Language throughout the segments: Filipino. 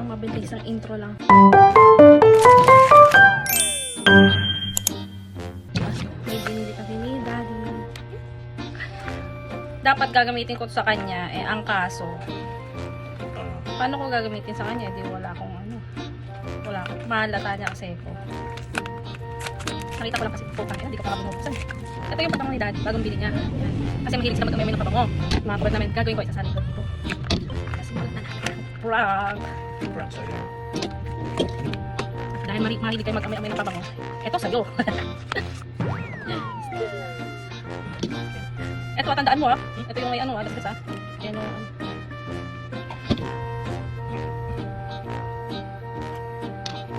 Isang mabilisang intro lang. May binili kami ni Daddy. Dapat gagamitin ko sa kanya, ang kaso, paano ko gagamitin sa kanya? Di wala akong wala akong, mahalata niya kasi ko. Nakita ko lang kasi putang ina, di ko pa mabubuksan. Ito yung pabango ni Daddy, bagong bili niya. Yan. Kasi mahilig sila mag-umeme ng pabango. Mga kapatid namin, gagawin ko isa sa likod dito. Kasi na prank. Prank sa'yo. Dahil mahilig kayo mag-umeme ng pabango. Ito sa'yo. Ito, tandaan mo Ito yung may dasgas Yan yung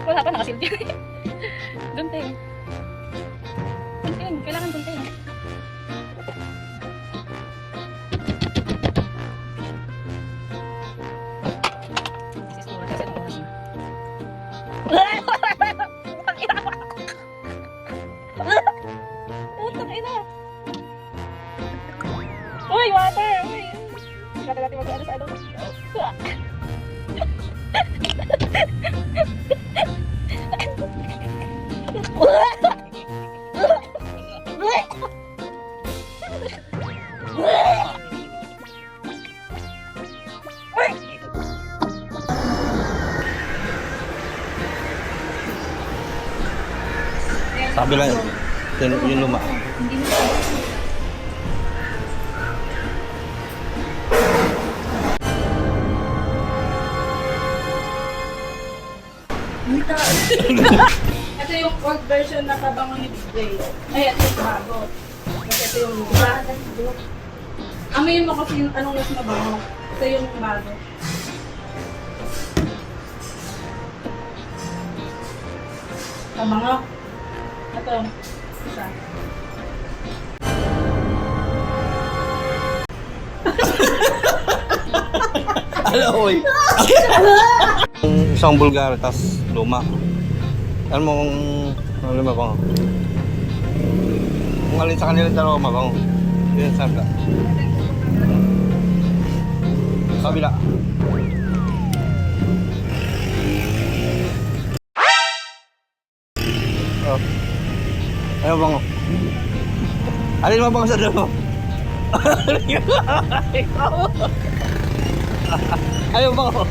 wala pa, nakasilti. Gunting. Gunting, kailangan gunting. This is oras kasi ang oras na. Putang ina! Putang ina! Uy, water! Uy! Kata-kati mag-ano sa ano. Sabi lang yung luma. Hindi mo ito yung old version na pabango ni Jay. Ay, ito yung bago. Kasi ito yung luma. Amoyin mo kasi yung anong mas mabango. Ito yung bago. Pabango. Ito. Isa. Aloy! Isang Bulgari, tas luma. Alam mo kung ano mabango? Kung alin sa kanila dalawa mabango. Yun sa kabila. Kabila. Oh. Ayaw bango. Alin mabango sa dalawa? Ayaw bango.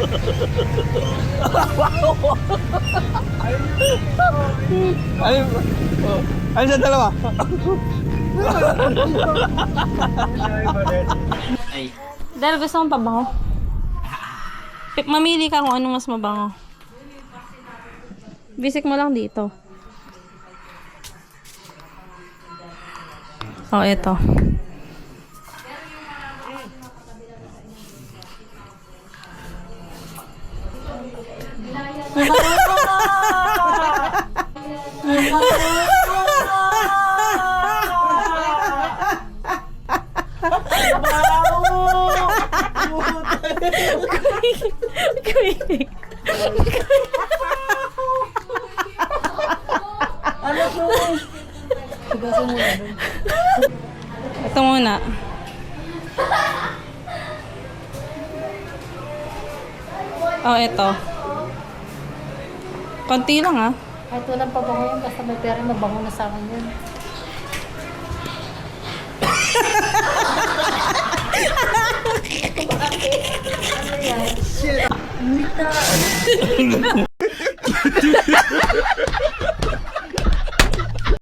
Ayaw sa dalawa. Dahil gusto mong pabango? Mamili ka kung ano mas mabango. Basic mo lang dito. Oh, ito. Ito muna. Oh, ito. Konti lang Kahit walang pabango yun, basta may pera, mabango na sa akin yun. Ano yan?